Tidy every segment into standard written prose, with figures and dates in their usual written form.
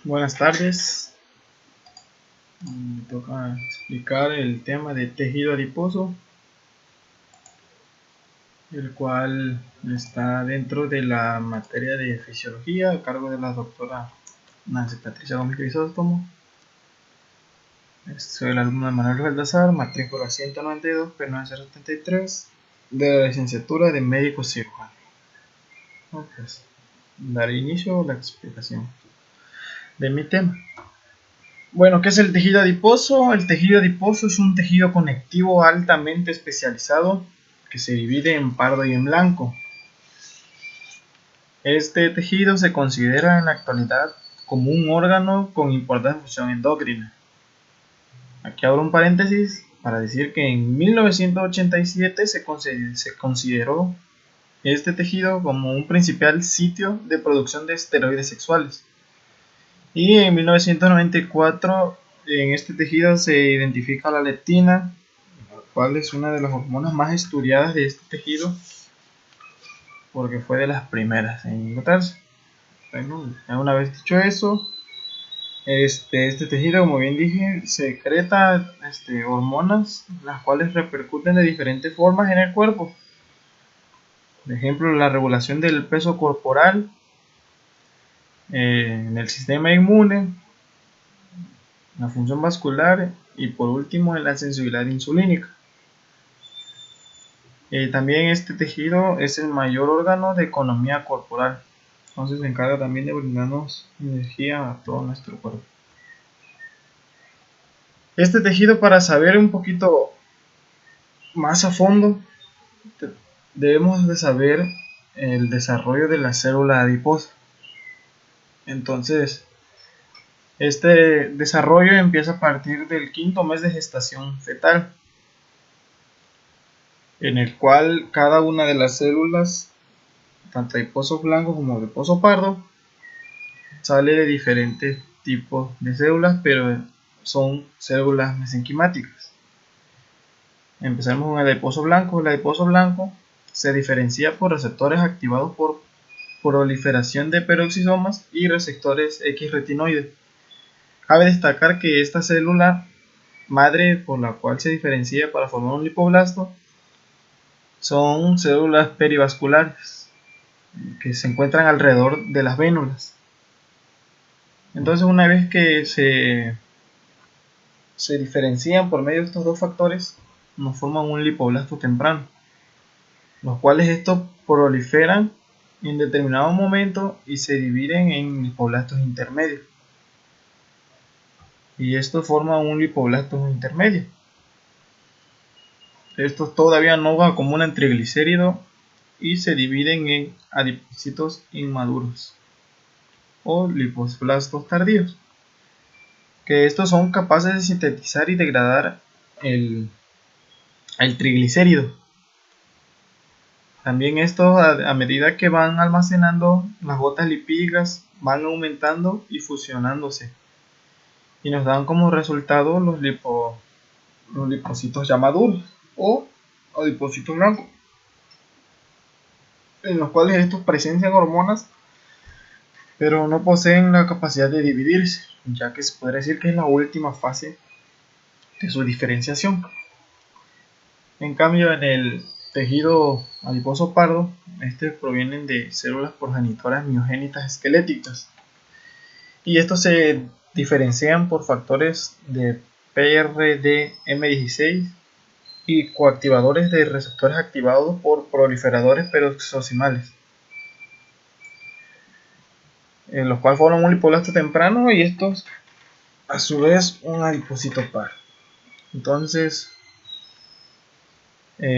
Buenas tardes. Me toca explicar el tema de tejido adiposo, el cual está dentro de la materia de fisiología a cargo de la doctora Nancy Patricia Gómez Crisóstomo. Soy el alumno de Manuel Baldassar, matrícula 192, P9073, de la licenciatura de médico cirujano. Pues, daré inicio a la explicación de mi tema. Bueno, ¿qué es el tejido adiposo? El tejido adiposo es un tejido conectivo altamente especializado que se divide en pardo y en blanco. Este tejido se considera en la actualidad como un órgano con importante función endocrina. Aquí abro un paréntesis para decir que en 1987 se consideró este tejido como un principal sitio de producción de esteroides sexuales. Y en 1994 en este tejido se identifica la leptina, la cual es una de las hormonas más estudiadas de este tejido porque fue de las primeras en notarse. Bueno, una vez dicho eso, este tejido, como bien dije, secreta hormonas, las cuales repercuten de diferentes formas en el cuerpo. Por ejemplo, la regulación del peso corporal, en el sistema inmune, la función vascular y por último en la sensibilidad insulínica. También este tejido es el mayor órgano de economía corporal, entonces se encarga también de brindarnos energía a todo nuestro cuerpo. Este tejido, para saber un poquito más a fondo, debemos de saber el desarrollo de la célula adiposa. Entonces, este desarrollo empieza a partir del quinto mes de gestación fetal, en el cual cada una de las células, tanto adiposo blanco como adiposo pardo, sale de diferentes tipos de células, pero son células mesenquimáticas. Empezamos con el adiposo blanco. El adiposo blanco se diferencia por receptores activados por proliferación de peroxisomas y receptores X retinoides. Cabe destacar que esta célula madre por la cual se diferencia para formar un lipoblasto son células perivasculares que se encuentran alrededor de las vénulas. Entonces, una vez que se diferencian por medio de estos dos factores, nos forman un lipoblasto temprano, los cuales estos proliferan en determinado momento y se dividen en lipoblastos intermedios, y esto forma un lipoblasto intermedio. Estos todavía no acumulan triglicéridos y se dividen en adipocitos inmaduros o lipoblastos tardíos, que estos son capaces de sintetizar y degradar el triglicérido. También estos, a medida que van almacenando, las gotas lipídicas van aumentando y fusionándose, y nos dan como resultado los lipocitos ya maduros o adipocitos blancos, en los cuales estos presencian hormonas pero no poseen la capacidad de dividirse, ya que se podría decir que es la última fase de su diferenciación. En cambio, en el tejido adiposo pardo, provienen de células progenitoras miogénitas esqueléticas, y estos se diferencian por factores de PRDM16 y coactivadores de receptores activados por proliferadores peroxisomal, en los cuales forman un lipoblasto temprano y estos a su vez un adipocito par. Entonces,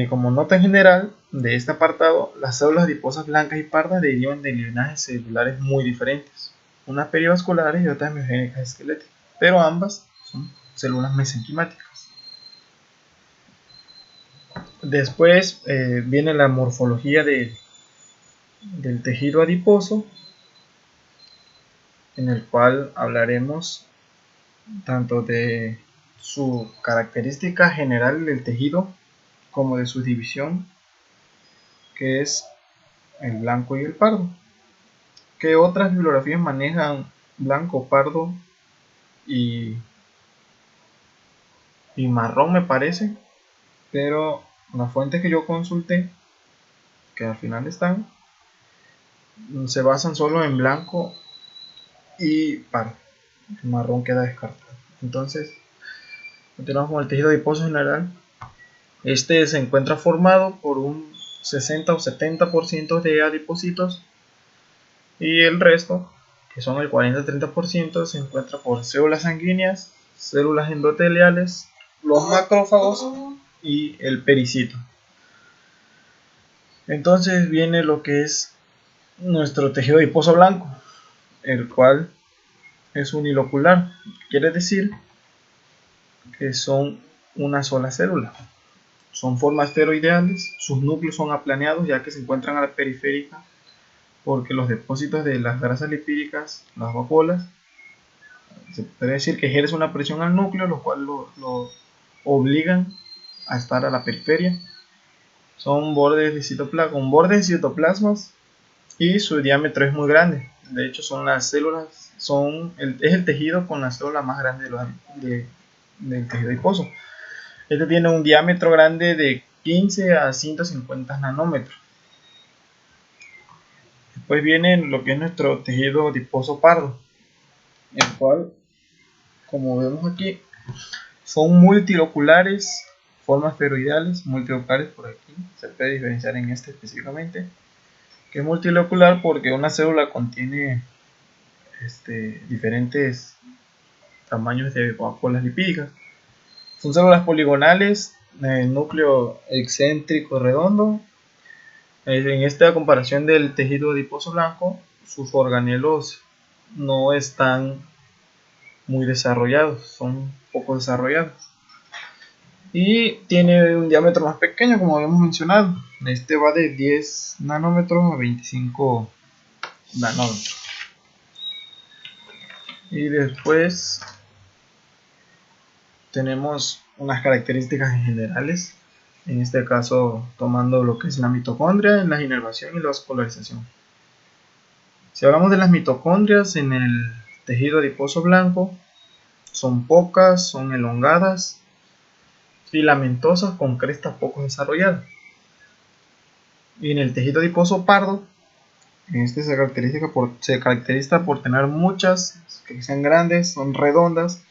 como nota en general de este apartado, las células adiposas blancas y pardas derivan de linajes celulares muy diferentes, unas perivasculares y otras miogénicas esqueléticas, pero ambas son células mesenquimáticas. Después viene la morfología del tejido adiposo, en el cual hablaremos tanto de su característica general del tejido como de su división, que es el blanco y el pardo. ¿Qué otras bibliografías manejan blanco, pardo y marrón me parece, pero las fuentes que yo consulté, que al final están, se basan solo en blanco y pardo. El marrón queda descartado. Entonces, continuamos con el tejido adiposo general. Este se encuentra formado por un 60 o 70% de adipocitos y el resto, que son el 40-30%, se encuentra por células sanguíneas, células endoteliales, los macrófagos y el pericito. Entonces viene lo que es nuestro tejido adiposo blanco, el cual es unilocular, quiere decir que son una sola célula. Son formas esferoideales, sus núcleos son aplaneados ya que se encuentran a la periférica porque los depósitos de las grasas lipídicas, las vacuolas, se puede decir que ejerce una presión al núcleo, lo cual lo obligan a estar a la periferia. Son bordes con bordes de citoplasmas y su diámetro es muy grande. De hecho, son las células, es el tejido con la célula más grande del tejido adiposo. Este tiene un diámetro grande de 15 a 150 nanómetros. Después viene lo que es nuestro tejido adiposo pardo, el cual, como vemos aquí, son multiloculares, formas esferoidales, multiloculares por aquí, se puede diferenciar en este específicamente, que es multilocular porque una célula contiene diferentes tamaños de vacuolas lipídicas. Son células poligonales, núcleo excéntrico redondo. En esta comparación del tejido adiposo blanco, sus organelos no están muy desarrollados, son poco desarrollados. Y tiene un diámetro más pequeño, como habíamos mencionado. Este va de 10 nanómetros a 25 nanómetros. Y después tenemos unas características generales, en este caso tomando lo que es la mitocondria, la inervación y la vascularización. Si hablamos de las mitocondrias en el tejido adiposo blanco, son pocas, son elongadas, filamentosas con crestas poco desarrolladas. Y en el tejido adiposo pardo, este se caracteriza por tener muchas, que sean grandes, son redondas,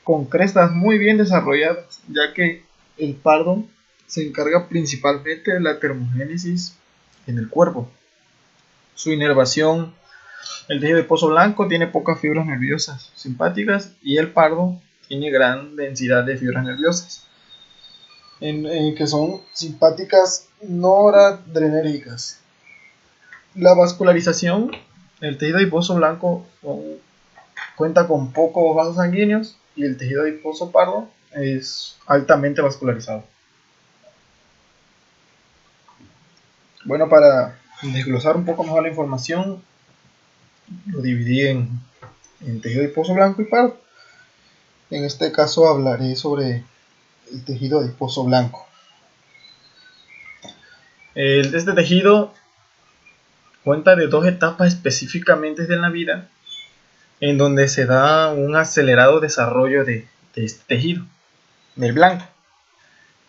con crestas muy bien desarrolladas, ya que el pardo se encarga principalmente de la termogénesis en el cuerpo. Su inervación, el tejido adiposo blanco tiene pocas fibras nerviosas simpáticas y el pardo tiene gran densidad de fibras nerviosas, que son simpáticas noradrenérgicas. La vascularización, el tejido adiposo blanco cuenta con pocos vasos sanguíneos y el tejido adiposo pardo es altamente vascularizado. Bueno, para desglosar un poco mejor la información, lo dividí en tejido adiposo blanco y pardo. En este caso hablaré sobre el tejido adiposo blanco. Este tejido cuenta de dos etapas específicamente de la vida en donde se da un acelerado desarrollo de este tejido, del blanco,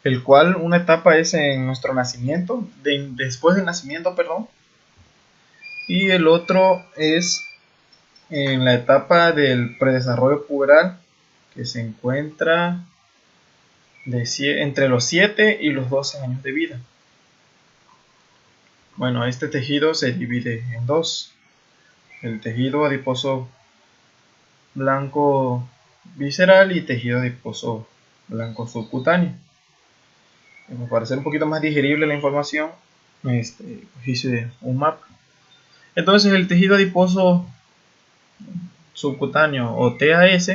el cual una etapa es en nuestro nacimiento, después del nacimiento, perdón, y el otro es en la etapa del predesarrollo puberal, que se encuentra entre los 7 y los 12 años de vida. Bueno, este tejido se divide en dos: el tejido adiposo blanco visceral y tejido adiposo blanco subcutáneo. Para hacer un poquito más digerible la información, hice un mapa. Entonces el tejido adiposo subcutáneo o TAS,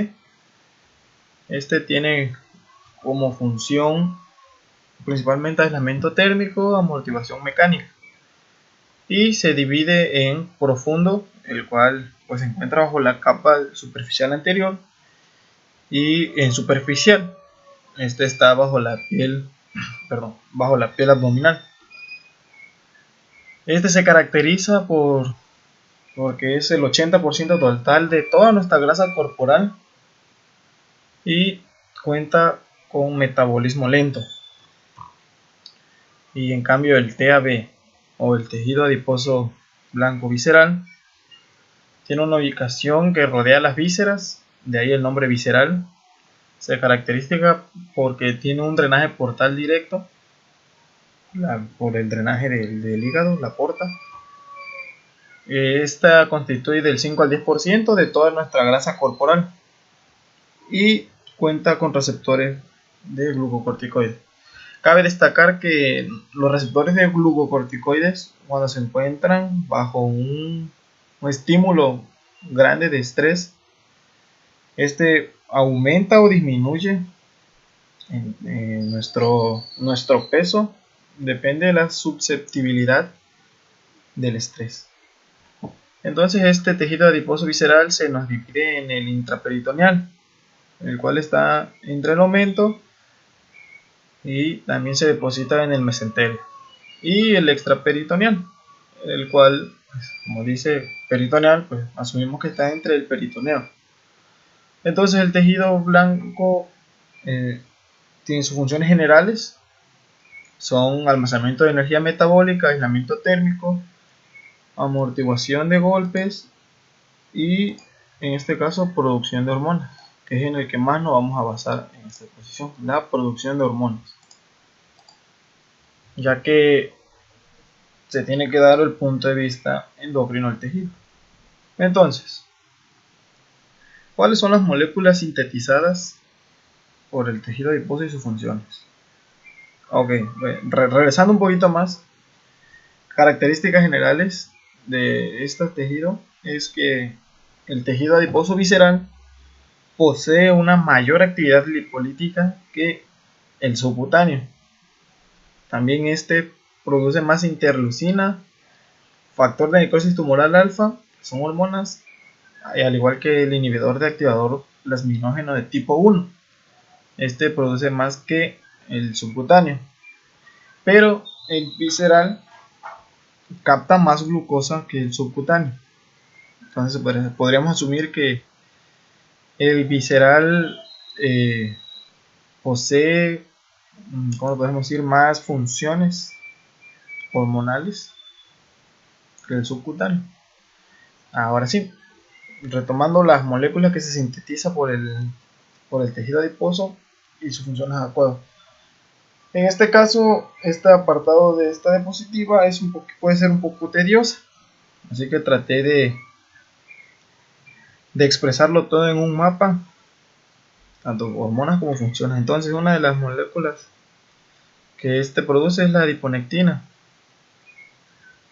tiene como función principalmente aislamiento térmico, amortiguación mecánica, y se divide en profundo, el cual pues se encuentra bajo la capa superficial anterior, y en superficial, está bajo la piel abdominal. Se caracteriza por porque es el 80% total de toda nuestra grasa corporal y cuenta con metabolismo lento. Y en cambio el TAB o el tejido adiposo blanco visceral tiene una ubicación que rodea las vísceras, de ahí el nombre visceral. Se caracteriza porque tiene un drenaje portal directo por el drenaje del hígado, la porta. Esta constituye del 5 al 10% de toda nuestra grasa corporal y cuenta con receptores de glucocorticoides. Cabe destacar que los receptores de glucocorticoides, cuando se encuentran bajo un estímulo grande de estrés, este aumenta o disminuye en nuestro peso, depende de la susceptibilidad del estrés. Entonces este tejido adiposo visceral se nos divide en el intraperitoneal, el cual está entre el omento y también se deposita en el mesenterio, y el extraperitoneal, el cual, pues, como dice peritoneal, pues asumimos que está entre el peritoneo. Entonces el tejido blanco tiene sus funciones generales, son almacenamiento de energía metabólica, aislamiento térmico, amortiguación de golpes y en este caso producción de hormonas, que es en el que más nos vamos a basar en esta exposición, la producción de hormonas, ya que se tiene que dar el punto de vista endocrino al tejido. Entonces, ¿cuáles son las moléculas sintetizadas por el tejido adiposo y sus funciones? Ok, regresando un poquito más, características generales de este tejido es que el tejido adiposo visceral posee una mayor actividad lipolítica que el subcutáneo. También este produce más interleucina, factor de necrosis tumoral alfa, que son hormonas, al igual que el inhibidor de activador plasminógeno de tipo 1. Este produce más que el subcutáneo, pero el visceral capta más glucosa que el subcutáneo. Entonces podríamos asumir que el visceral posee, ¿cómo podemos decir?, más funciones hormonales que el subcutáneo. Ahora sí, retomando las moléculas que se sintetizan por el tejido adiposo y sus funciones adecuadas. En este caso, este apartado de esta diapositiva puede ser un poco tediosa, así que traté de expresarlo todo en un mapa, tanto hormonas como funciones. Entonces, una de las moléculas que este produce es la adiponectina,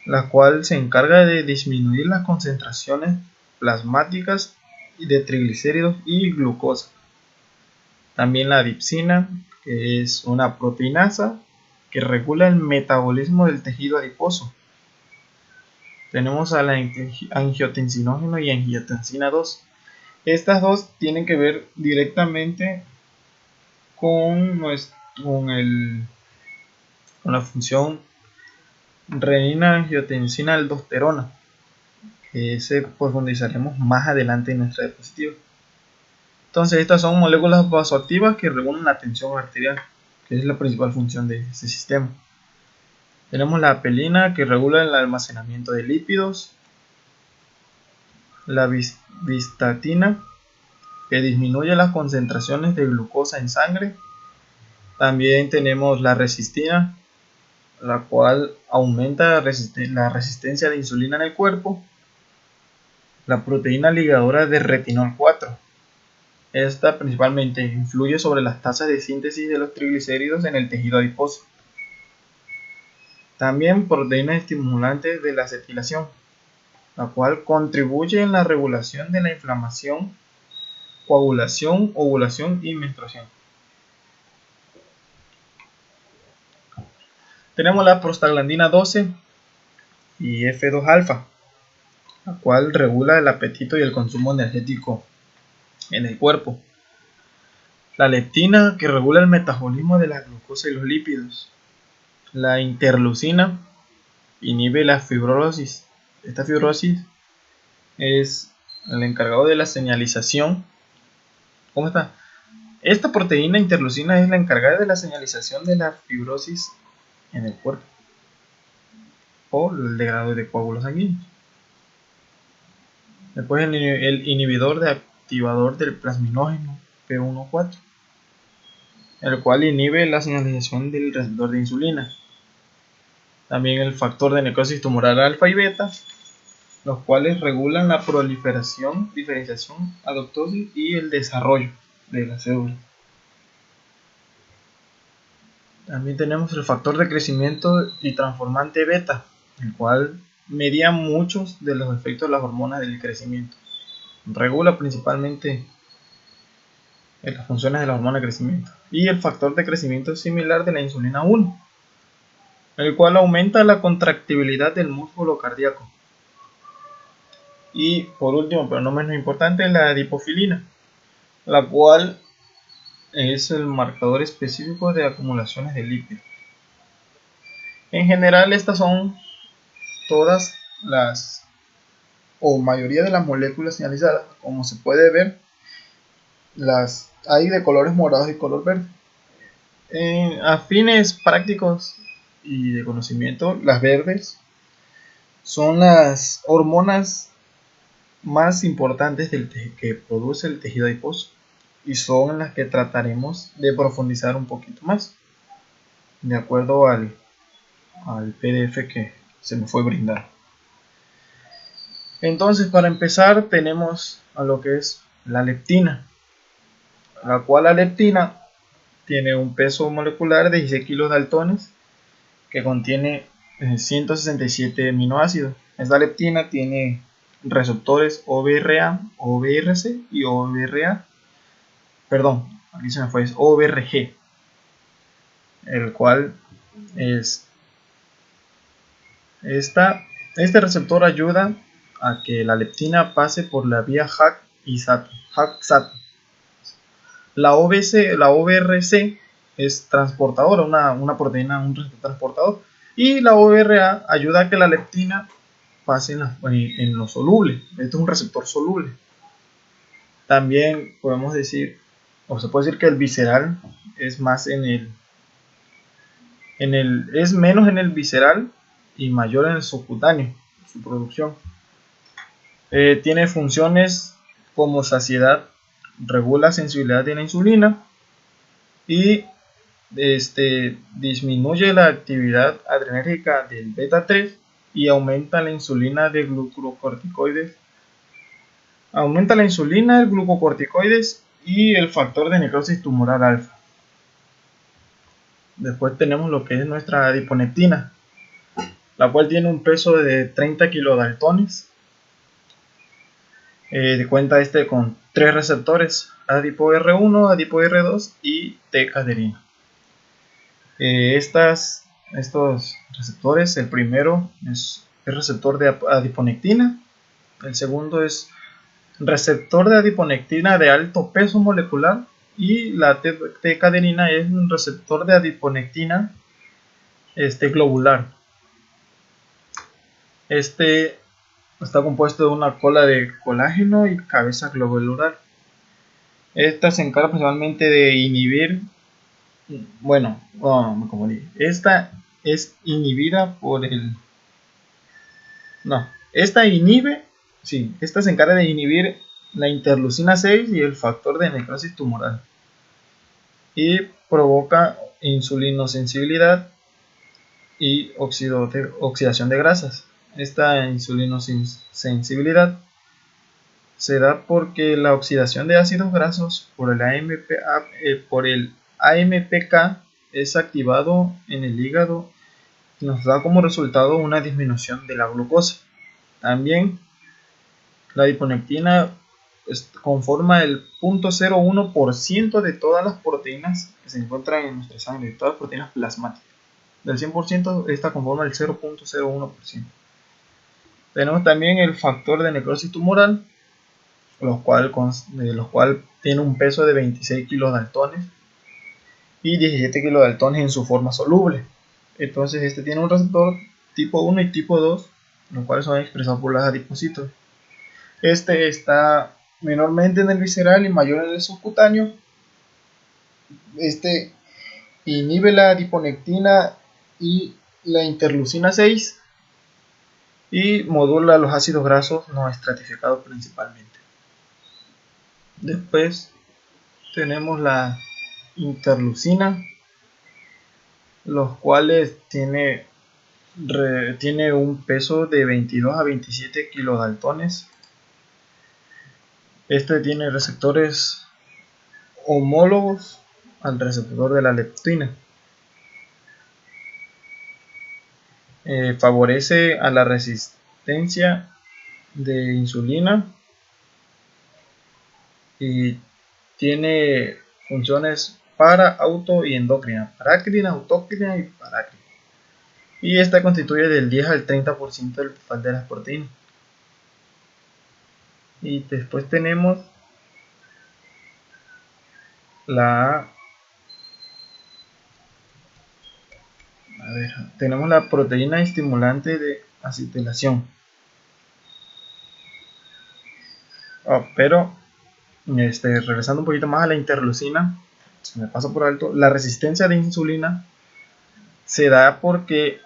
la cual se encarga de disminuir las concentraciones plasmáticas de triglicéridos y glucosa. También la dipsina, que es una proteinasa que regula el metabolismo del tejido adiposo. Tenemos a la angiotensinógeno y angiotensina 2. Estas dos tienen que ver directamente con la función renina-angiotensina-aldosterona, que se profundizaremos más adelante en nuestra diapositiva. Entonces estas son moléculas vasoactivas que regulan la tensión arterial, que es la principal función de este sistema. Tenemos la apelina, que regula el almacenamiento de lípidos, la bistatina, que disminuye las concentraciones de glucosa en sangre. También tenemos la resistina, la cual aumenta la resistencia de insulina en el cuerpo. La proteína ligadora de retinol 4. Esta principalmente influye sobre las tasas de síntesis de los triglicéridos en el tejido adiposo. También proteínas estimulantes de la acetilación, la cual contribuye en la regulación de la inflamación, coagulación, ovulación y menstruación. Tenemos la prostaglandina 12 y F2-alfa, la cual regula el apetito y el consumo energético en el cuerpo. La leptina, que regula el metabolismo de la glucosa y los lípidos. La interleucina inhibe la fibrosis. Esta fibrosis es el encargado de la señalización. ¿Cómo está? Esta proteína interleucina es la encargada de la señalización de la fibrosis en el cuerpo o el degrado de coágulos sanguíneos. Después el inhibidor de activador del plasminógeno P1-4, el cual inhibe la señalización del receptor de insulina. También el factor de necrosis tumoral alfa y beta, los cuales regulan la proliferación, diferenciación, apoptosis y el desarrollo de las células. También tenemos el factor de crecimiento y transformante beta, el cual media muchos de los efectos de las hormonas del crecimiento. Regula principalmente las funciones de la hormona de crecimiento. Y el factor de crecimiento similar de la insulina 1, el cual aumenta la contractibilidad del músculo cardíaco. Y por último, pero no menos importante, la adipofilina, la cual es el marcador específico de acumulaciones de lípidos. En general, estas son todas las o mayoría de las moléculas señalizadas. Como se puede ver, las hay de colores morados y color verde. A fines prácticos y de conocimiento, las verdes son las hormonas más importantes que produce el tejido adiposo y son las que trataremos de profundizar un poquito más de acuerdo al PDF que se me fue brindado. Entonces, para empezar, tenemos a lo que es la leptina, la cual la leptina tiene un peso molecular de 16 kilodaltones que contiene 167 aminoácidos. Esta leptina tiene receptores OVRA, OVRC y OVRA. Perdón, aquí se me fue, es OVRG, el cual es este receptor ayuda a que la leptina pase por la vía HAK y SAT. La OVRC es transportadora, una proteína, un receptor transportador, y la OVRA ayuda a que la leptina pase en lo soluble. Este es un receptor soluble. También podemos decir, o se puede decir que el visceral es más es menos en el visceral y mayor en el subcutáneo, su producción. Tiene funciones como saciedad, regula sensibilidad de la insulina y disminuye la actividad adrenérgica del beta 3 y aumenta la insulina de glucocorticoides. Aumenta la insulina, el glucocorticoides y el factor de necrosis tumoral alfa. Después tenemos lo que es nuestra adiponectina, la cual tiene un peso de 30 kilodaltones. Cuenta con 3 receptores, AdipoR1, AdipoR2 y T-caderina. Estos receptores, el primero es el receptor de adiponectina, el segundo es receptor de adiponectina de alto peso molecular y la T-caderina es un receptor de adiponectina globular. Está compuesto de una cola de colágeno y cabeza globular. Esta se encarga principalmente de inhibir. Bueno, me confundí. Esta es inhibida por el. No, esta inhibe. Sí, esta se encarga de inhibir la interleucina 6 y el factor de necrosis tumoral. Y provoca insulinosensibilidad y oxidación de grasas. Esta insulinosensibilidad se da porque la oxidación de ácidos grasos por el AMPK es activado en el hígado y nos da como resultado una disminución de la glucosa. También la adiponectina conforma el 0.01% de todas las proteínas que se encuentran en nuestra sangre, de todas las proteínas plasmáticas. Del 100%, esta conforma el 0.01%. Tenemos también el factor de necrosis tumoral, los cual tiene un peso de 26 kilodaltones y 17 kilodaltones en su forma soluble. Entonces este tiene un receptor tipo 1 y tipo 2, los cuales son expresados por los adipocitos. Este está menormente en el visceral y mayor en el subcutáneo. Este inhibe la adiponectina y la interleucina 6 y modula los ácidos grasos no estratificados principalmente. Después tenemos la interleucina, los cuales tiene un peso de 22 a 27 kilodaltones. Este tiene receptores homólogos al receptor de la leptina. Favorece a la resistencia de insulina y tiene funciones para, auto y endocrina, parácrina, autócrina y parácrina. Y esta constituye del 10 al 30% del total de las proteínas. Y después tenemos tenemos la proteína estimulante de acetilación. Pero regresando un poquito más a la interleucina, se me pasa por alto, la resistencia de insulina se da porque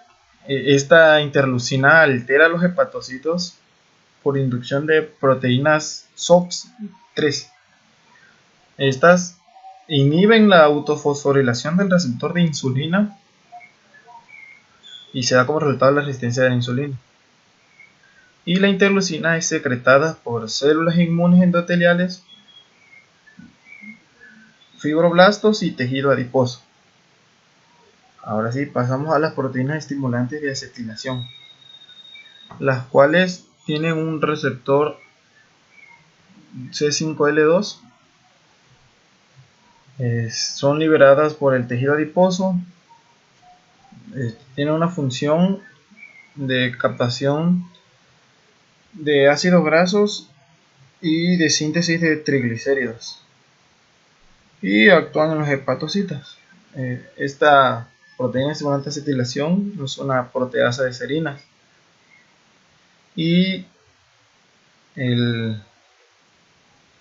esta interleucina altera los hepatocitos por inducción de proteínas SOX3. Estas inhiben la autofosforilación del receptor de insulina y se da como resultado la resistencia de la insulina. Y la interleucina es secretada por células inmunes endoteliales, fibroblastos y tejido adiposo. Ahora sí, pasamos a las proteínas estimulantes de acetilación, las cuales tienen un receptor C5L2. Son liberadas por el tejido adiposo. Tienen una función de captación de ácidos grasos y de síntesis de triglicéridos, y actúan en los hepatocitos. Esta proteína estimulante de acetilación es una proteasa de serinas, y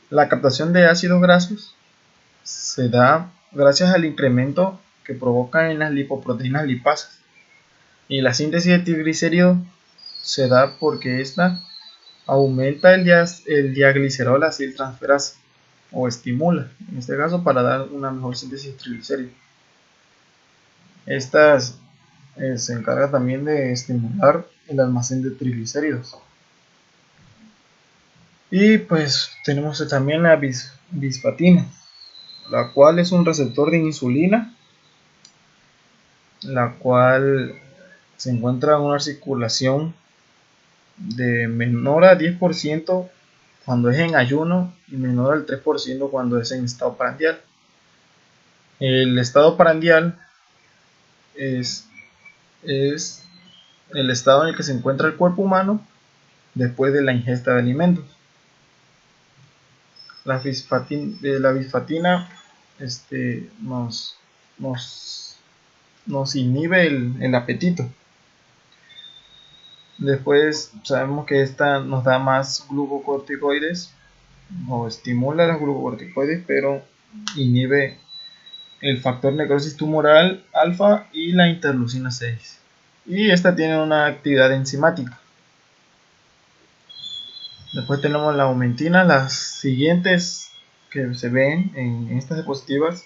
la captación de ácidos grasos se da gracias al incremento que provoca en las lipoproteínas lipasas, y la síntesis de triglicéridos se da porque esta aumenta el diaglicerol aciltransferasa, o estimula, en este caso, para dar una mejor síntesis de triglicéridos. Estas se encarga también de estimular el almacén de triglicéridos. Y pues tenemos también la bisfatina, la cual es un receptor de insulina, la cual se encuentra en una circulación de menor a 10% cuando es en ayuno y menor al 3% cuando es en estado prandial. El estado prandial es el estado en el que se encuentra el cuerpo humano después de la ingesta de alimentos. La bisfatina nos inhibe el apetito. Después sabemos que esta nos da más glucocorticoides, o estimula los glucocorticoides, pero inhibe el factor necrosis tumoral alfa y la interleucina 6. Y esta tiene una actividad enzimática. Después tenemos la aumentina. Las siguientes que se ven en estas diapositivas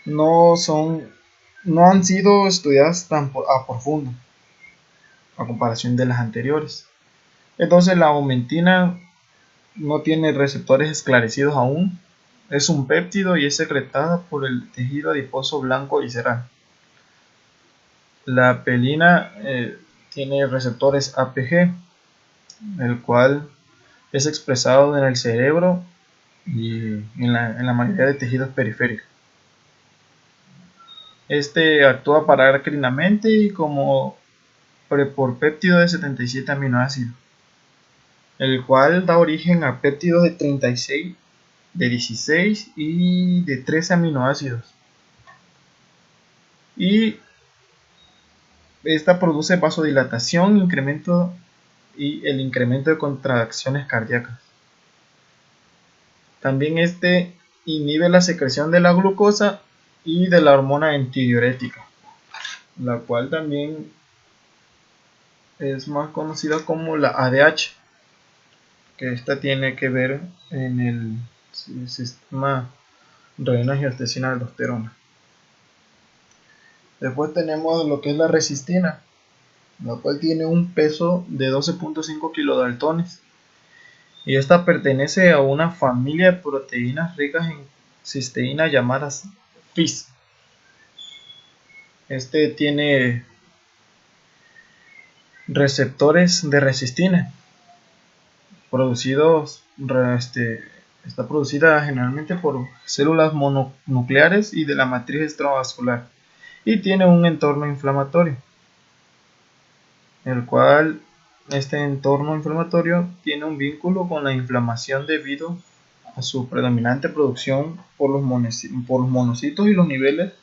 no han sido estudiadas tan a profundo a comparación de las anteriores. Entonces la aumentina no tiene receptores esclarecidos aún. Es un péptido y es secretada por el tejido adiposo blanco visceral. La pelina tiene receptores APG, el cual es expresado en el cerebro y en la mayoría de tejidos periféricos. Este actúa parácrinamente y como prepórpéptido de 77 aminoácidos, el cual da origen a péptidos de 36, de 16 y de 13 aminoácidos. Y esta produce vasodilatación, incremento y el incremento de contracciones cardíacas. También inhibe la secreción de la glucosa y de la hormona antidiurética, la cual también es más conocida como la ADH, que esta tiene que ver en el sistema renina-angiotensina-aldosterona. Después tenemos lo que es la resistina, la cual tiene un peso de 12.5 kilodaltones y esta pertenece a una familia de proteínas ricas en cisteína llamadas FIS. Tiene receptores de resistina está producida generalmente por células mononucleares y de la matriz extravascular y tiene un entorno inflamatorio, el cual este entorno inflamatorio tiene un vínculo con la inflamación debido a su predominante producción por los monocitos y los niveles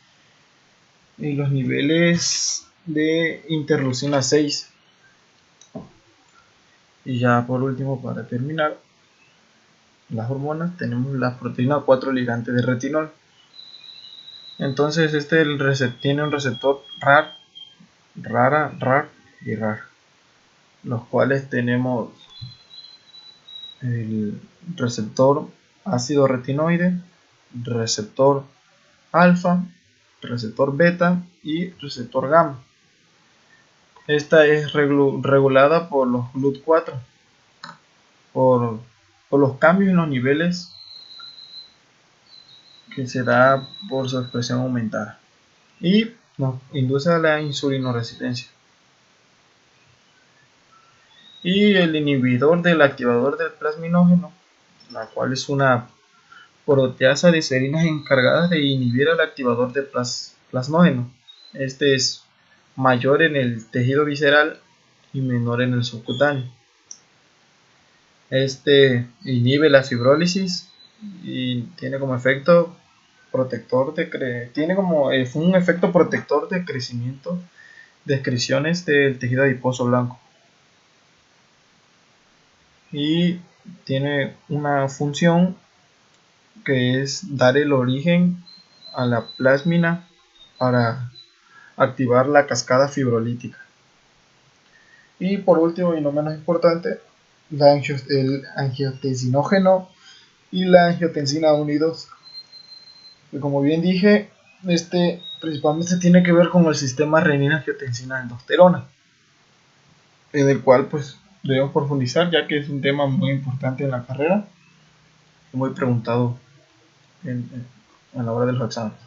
de interleucina 6. Y ya por último, para terminar, las hormonas, tenemos la proteína 4 ligante de retinol. Entonces tiene un receptor RAR, RAR y RAR, los cuales tenemos el receptor ácido retinoide, receptor alfa, receptor beta y receptor gamma. Esta es regulada por los GLUT4 por los cambios en los niveles que se da por su expresión aumentada y nos induce a la insulinoresistencia. Y el inhibidor del activador del plasminógeno, la cual es una proteasa de serina encargada de inhibir al activador de plasmógeno. Este es mayor en el tejido visceral y menor en el subcutáneo. Este inhibe la fibrólisis y tiene como efecto protector un efecto protector de crecimiento de excreciones del tejido adiposo blanco. Y tiene una función que es dar el origen a la plasmina para activar la cascada fibrolítica. Y por último y no menos importante, el angiotensinógeno y la angiotensina 1 y 2, que como bien dije, principalmente tiene que ver con el sistema renina-angiotensina-aldosterona, en el cual pues debemos profundizar, ya que es un tema muy importante en la carrera, muy preguntado a la hora de los exámenes.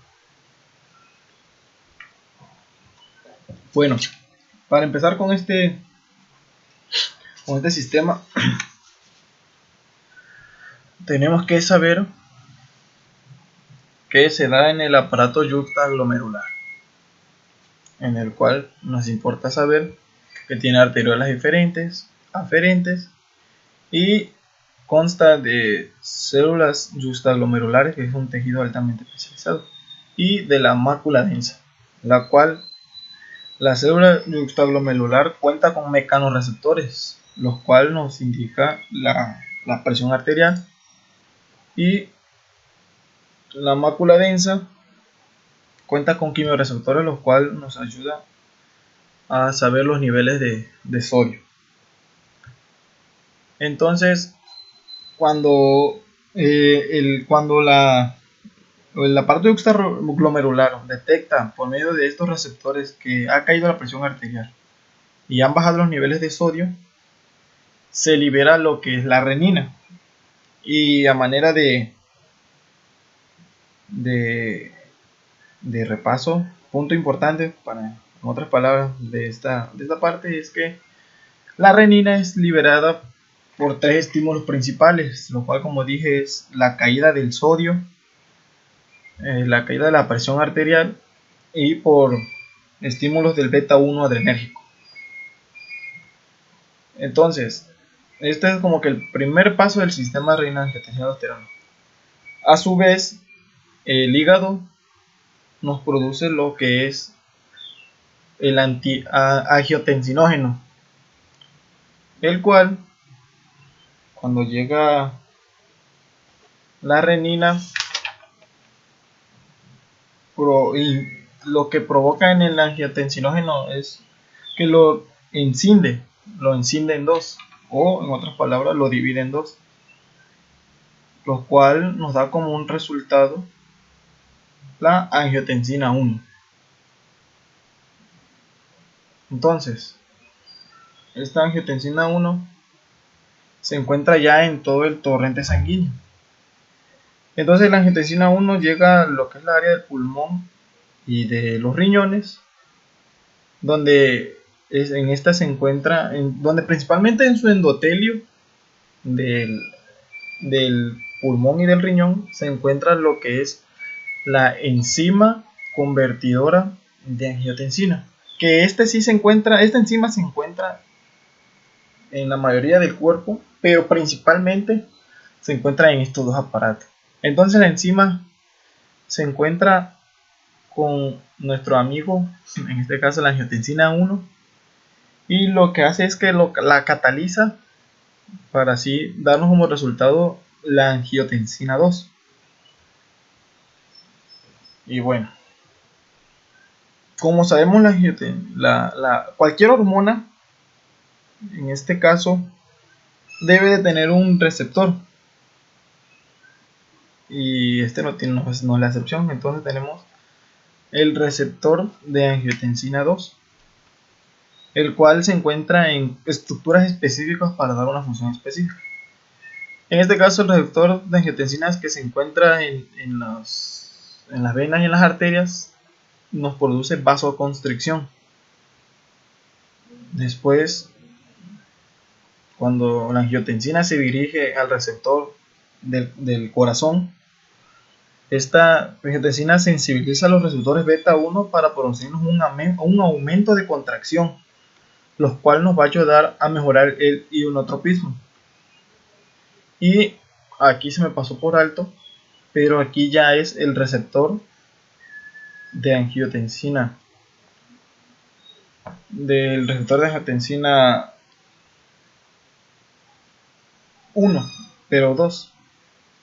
Bueno, para empezar con este sistema, tenemos que saber que se da en el aparato yuxtaglomerular, en el cual nos importa saber que tiene arteriolas diferentes, aferentes, y consta de células yuxtaglomerulares, que es un tejido altamente especializado, y de la mácula densa, la cual la célula yuxtaglomerular cuenta con mecanorreceptores, los cuales nos indica la presión arterial, y la mácula densa cuenta con quimiorreceptores, los cuales nos ayudan a saber los niveles de sodio. Entonces, cuando el aparato yuxtaglomerular detecta por medio de estos receptores que ha caído la presión arterial y han bajado los niveles de sodio, se libera lo que es la renina. Y a manera de repaso, punto importante en otras palabras de esta parte, es que la renina es liberada por 3 estímulos principales, lo cual, como dije, es la caída del sodio, la caída de la presión arterial y por estímulos del beta 1 adrenérgico. Entonces, este es como que el primer paso del sistema renina-angiotensina-aldosterona. A su vez, el hígado nos produce lo que es el angiotensinógeno, el cual cuando llega la renina y lo que provoca en el angiotensinógeno es que lo encinde en dos, o en otras palabras lo divide en dos, lo cual nos da como un resultado la angiotensina 1. Entonces, esta angiotensina 1 se encuentra ya en todo el torrente sanguíneo. Entonces la angiotensina 1 llega a lo que es la área del pulmón y de los riñones, donde en esta se encuentra, donde principalmente en su endotelio del, del pulmón y del riñón se encuentra lo que es la enzima convertidora de angiotensina, que esta enzima se encuentra en la mayoría del cuerpo, pero principalmente se encuentra en estos dos aparatos. Entonces la enzima se encuentra con nuestro amigo, en este caso la angiotensina 1, y lo que hace es que la cataliza para así darnos como resultado la angiotensina 2. Y bueno, como sabemos, cualquier hormona, en este caso, debe de tener un receptor. Y este no es la excepción. Entonces tenemos el receptor de angiotensina 2, el cual se encuentra en estructuras específicas para dar una función específica. En este caso, el receptor de angiotensina que se encuentra en las venas y en las arterias nos produce vasoconstricción. Después, cuando la angiotensina se dirige al receptor del corazón, esta angiotensina sensibiliza a los receptores beta 1 para producirnos un aumento de contracción, lo cual nos va a ayudar a mejorar el ionotropismo. Y aquí se me pasó por alto, pero aquí ya es el receptor de angiotensina, del receptor de angiotensina 1, pero 2,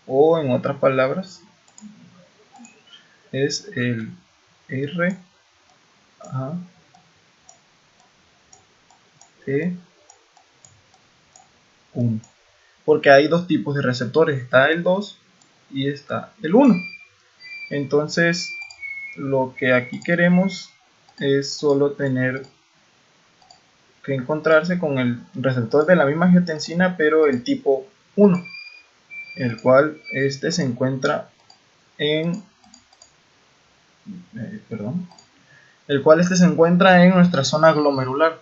o en otras palabras es el R A T 1, porque hay dos tipos de receptores, está el 2 y está el 1. Entonces lo que aquí queremos es solo tener que encontrarse con el receptor de la misma angiotensina, pero el tipo 1, el cual se encuentra en nuestra zona glomerular.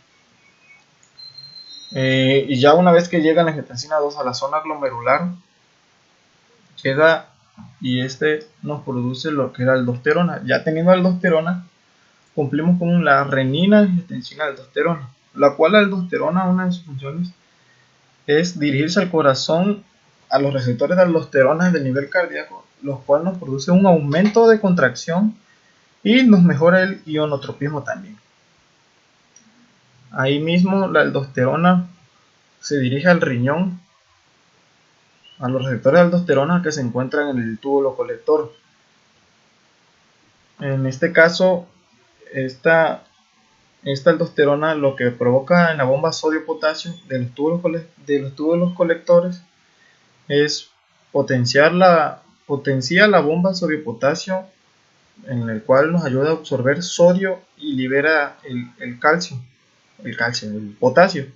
Y ya una vez que llega la angiotensina 2 a la zona glomerular, llega y nos produce lo que era aldosterona. Ya teniendo aldosterona, cumplimos con la renina angiotensina aldosterona, la cual la aldosterona, una de sus funciones es dirigirse al corazón, a los receptores de aldosterona del nivel cardíaco, los cuales nos produce un aumento de contracción y nos mejora el ionotropismo también. Ahí mismo la aldosterona se dirige al riñón, a los receptores de aldosterona que se encuentran en el túbulo colector. En este caso, esta aldosterona lo que provoca en la bomba sodio-potasio de los túbulos colectores es potencia la bomba sodio-potasio, en el cual nos ayuda a absorber sodio y libera el potasio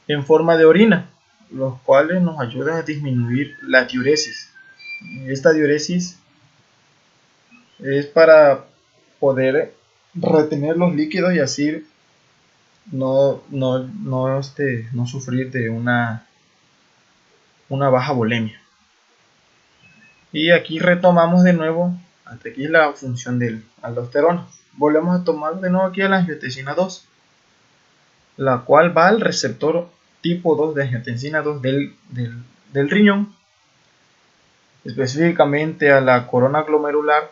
en forma de orina, los cuales nos ayudan a disminuir la diuresis. Esta diuresis es para poder retener los líquidos y así no sufrir de una baja volemia. Y aquí retomamos de nuevo, hasta aquí la función del aldosterona. Volvemos a tomar de nuevo aquí a la angiotensina 2, la cual va al receptor tipo 2 de angiotensina 2 del riñón, específicamente a la corona glomerular,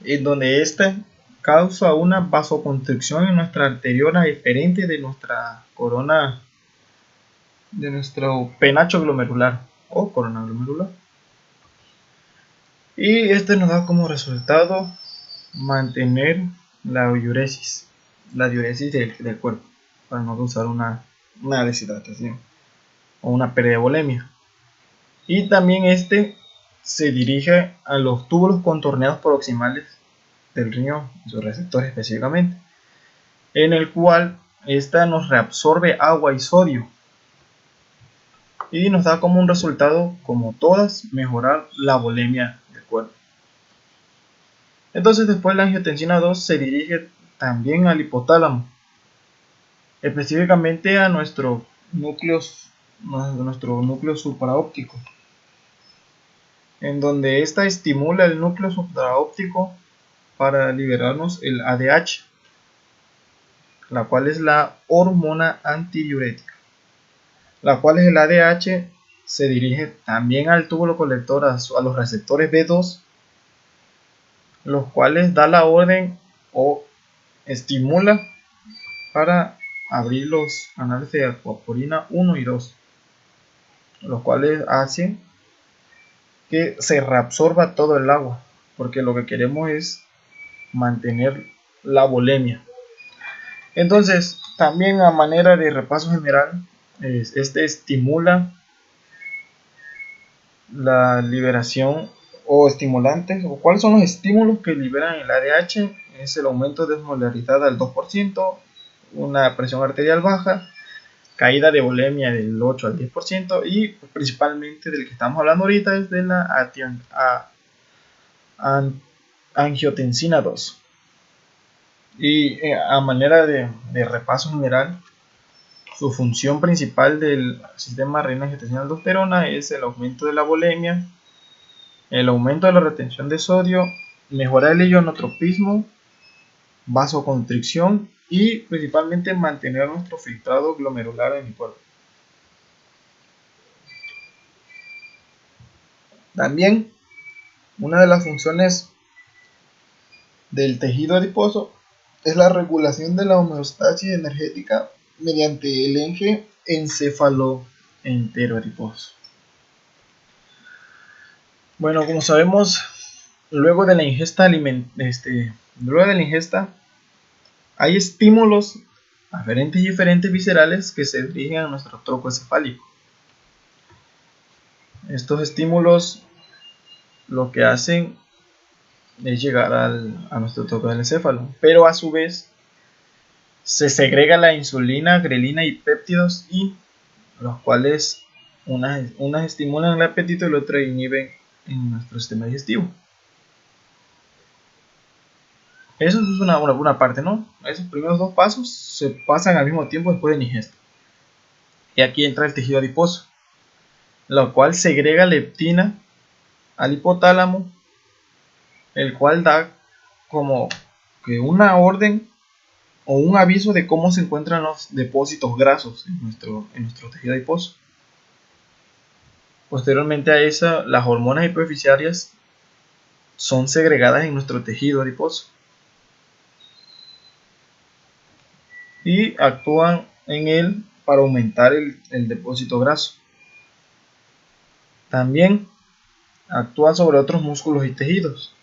en donde esta causa una vasoconstricción en nuestra arteriola eferente de nuestra corona de nuestro penacho glomerular o corona glomerular. Y este nos da como resultado mantener la diuresis del cuerpo, para no causar una deshidratación o una pérdida de volemia. Y también este se dirige a los túbulos contorneados proximales del riñón, sus receptores específicamente, en el cual esta nos reabsorbe agua y sodio y nos da como un resultado, como todas, mejorar la volemia del cuerpo. Entonces después la angiotensina 2 se dirige también al hipotálamo, específicamente a nuestro núcleo supraóptico, en donde esta estimula el núcleo supraóptico para liberarnos el ADH, la cual es la hormona antidiurética, la cual es el ADH, se dirige también al túbulo colector, a los receptores B2, los cuales da la orden o estimula para abrir los canales de acuaporina 1 y 2, los cuales hacen que se reabsorba todo el agua, porque lo que queremos es mantener la volemia. Entonces, también a manera de repaso general, este estimula la liberación o estimulantes, o cuáles son los estímulos que liberan el ADH. Es el aumento de osmolaridad al 2%, una presión arterial baja, caída de volemia del 8 al 10%, y principalmente del que estamos hablando ahorita es de la angiotensina 2. Y a manera de repaso general, su función principal del sistema renina-angiotensina-aldosterona es el aumento de la volemia, el aumento de la retención de sodio, mejorar el ionotropismo, vasoconstricción y principalmente mantener nuestro filtrado glomerular en el cuerpo. También una de las funciones del tejido adiposo es la regulación de la homeostasis energética mediante el eje encéfalo-enteroadiposo. Bueno, como sabemos, luego de la ingesta hay estímulos aferentes y eferentes viscerales que se dirigen a nuestro tronco encefálico. Estos estímulos lo que hacen es llegar a nuestro tronco del encéfalo, pero a su vez se segrega la insulina, grelina y péptidos, y los cuales unas estimulan el apetito y las otras inhiben en nuestro sistema digestivo. Eso es una parte, ¿no? Esos primeros dos pasos se pasan al mismo tiempo después de la ingesta. Y aquí entra el tejido adiposo, lo cual segrega leptina al hipotálamo, el cual da como que una orden o un aviso de cómo se encuentran los depósitos grasos en nuestro tejido adiposo. Posteriormente a eso, las hormonas hipoficiarias son segregadas en nuestro tejido adiposo y actúan en él para aumentar el depósito graso. También actúa sobre otros músculos y tejidos.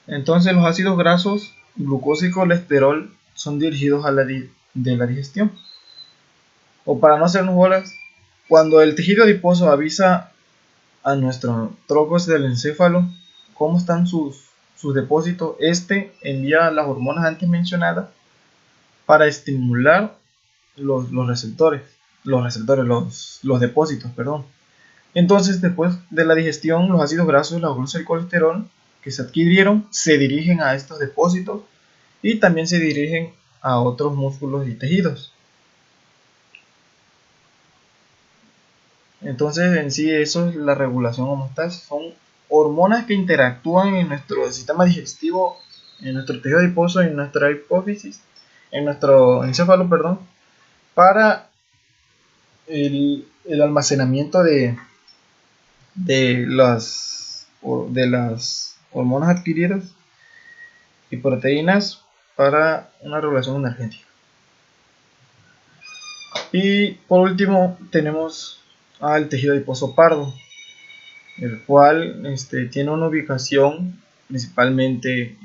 Entonces los ácidos grasos, glucosa y colesterol son dirigidos a de la digestión. O para no hacernos bolas, cuando el tejido adiposo avisa a nuestro tronco del encéfalo cómo están sus depósitos, este envía las hormonas antes mencionadas para estimular los depósitos, perdón. Entonces, después de la digestión, los ácidos grasos, la glucosa y el colesterol que se adquirieron se dirigen a estos depósitos y también se dirigen a otros músculos y tejidos. Entonces, en sí, eso es la regulación homeostasis. Son hormonas que interactúan en nuestro sistema digestivo, en nuestro tejido adiposo, en nuestra hipófisis, en nuestro encéfalo, perdón, para el almacenamiento de las hormonas adquiridas y proteínas para una regulación energética. Y por último tenemos al tejido adiposo pardo, el cual tiene una ubicación principalmente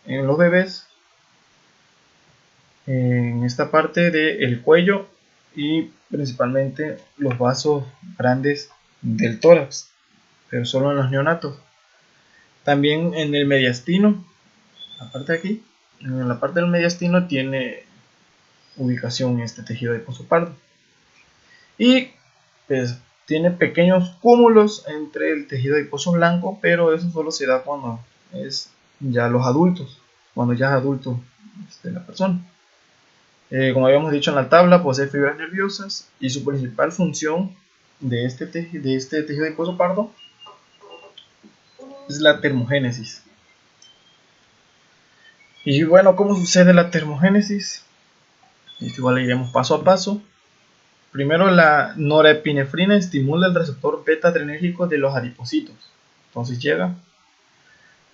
en los bebés, en esta parte del cuello y principalmente los vasos grandes del tórax, pero solo en los neonatos. También en el mediastino, la parte de aquí, en la parte del mediastino tiene ubicación este tejido adiposo pardo. Y pues tiene pequeños cúmulos entre el tejido adiposo blanco, pero eso solo se da cuando es ya los adultos, cuando ya es adulto la persona. Como habíamos dicho en la tabla, posee fibras nerviosas y su principal función de este tejido adiposo pardo es la termogénesis. Y bueno, ¿cómo sucede la termogénesis? Esto igual le iremos paso a paso. Primero, la norepinefrina estimula el receptor beta adrenérgico de los adipocitos. Entonces llega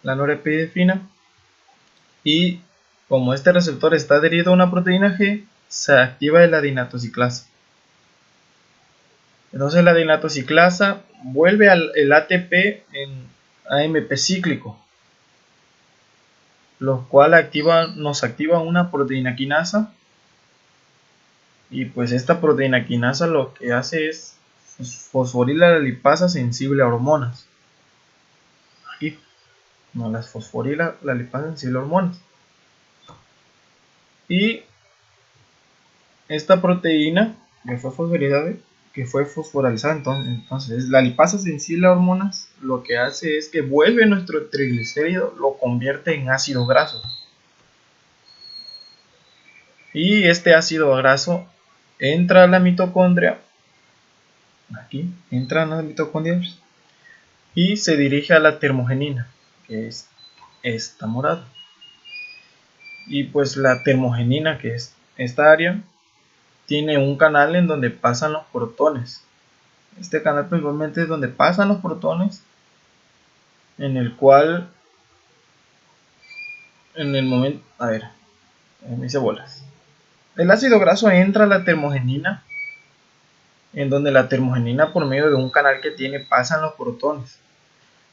la norepinefrina y como este receptor está adherido a una proteína G, se activa el adinatociclasa. Entonces la adinatociclasa vuelve el ATP en AMP cíclico, lo cual nos activa una proteína quinasa. Y pues esta proteína quinasa lo que hace es fosforilar la lipasa sensible a hormonas. Aquí no las fosforila la lipasa sensible a hormonas. Y esta proteína que fue fosforilada, entonces la lipasa sensible a hormonas lo que hace es que vuelve nuestro triglicérido, lo convierte en ácido graso. Y este ácido graso entra a la mitocondria, aquí entra a las mitocondrias y se dirige a la termogenina, que es esta morada. Y pues la termogenina, que es esta área, tiene un canal en donde pasan los protones. Este canal principalmente es donde pasan los protones, en el cual en el momento, a ver, me hice bolas. El ácido graso entra a la termogenina, en donde la termogenina por medio de un canal que tiene pasan los protones.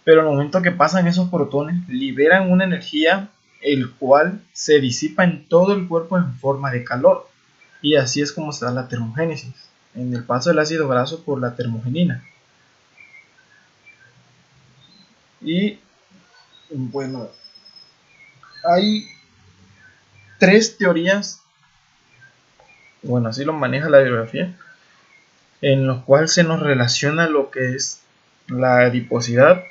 Pero en el momento que pasan esos protones, liberan una energía el cual se disipa en todo el cuerpo en forma de calor. Y así es como se da la termogénesis, en el paso del ácido graso por la termogenina. Y bueno, hay tres teorías, bueno, así lo maneja la bibliografía, en los cuales se nos relaciona lo que es la adiposidad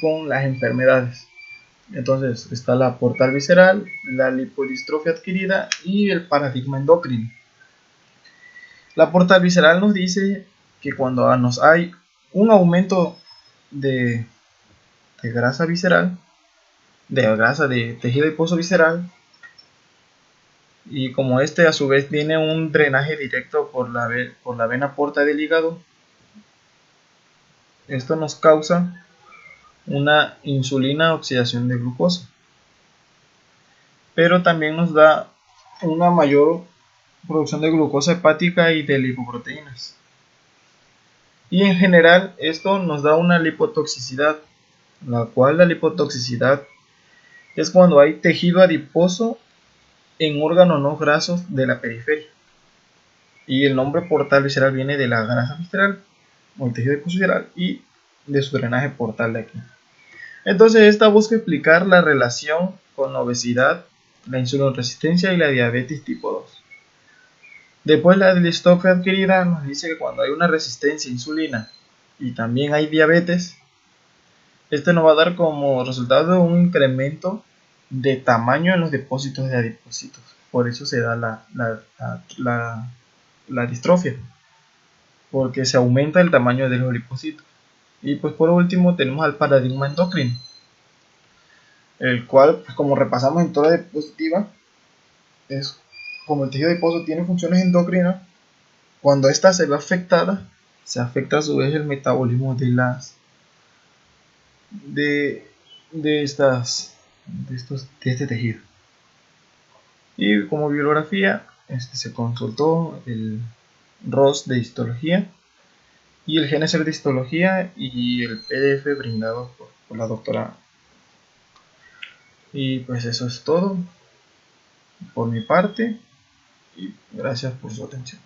con las enfermedades. Entonces está la portal visceral, la lipodistrofia adquirida y el paradigma endocrino. La portal visceral nos dice que cuando nos hay un aumento de grasa visceral, de grasa de tejido adiposo visceral, y como este a su vez tiene un drenaje directo por la vena porta del hígado, esto nos causa una insulina oxidación de glucosa, pero también nos da una mayor producción de glucosa hepática y de lipoproteínas. Y en general esto nos da una lipotoxicidad, la cual la lipotoxicidad es cuando hay tejido adiposo en órganos no grasos de la periferia. Y el nombre portal visceral viene de la grasa visceral o el tejido adiposo visceral y de su drenaje portal de aquí. Entonces esta busca explicar la relación con la obesidad, la insulinoresistencia y la diabetes tipo 2. Después la distrofia adquirida nos dice que cuando hay una resistencia a insulina y también hay diabetes, este nos va a dar como resultado un incremento de tamaño en los depósitos de adipocitos. Por eso se da la distrofia, porque se aumenta el tamaño de los lipocitos. Y pues por último tenemos al paradigma endocrino, el cual, pues, como repasamos en toda la diapositiva, es como el tejido adiposo tiene funciones endocrinas. Cuando esta se ve afectada, se afecta a su vez el metabolismo de este tejido. Y como bibliografía se consultó el ROS de histología y el GeneSeq de histología y el PDF brindado por la doctora. Y pues eso es todo por mi parte y gracias por su atención.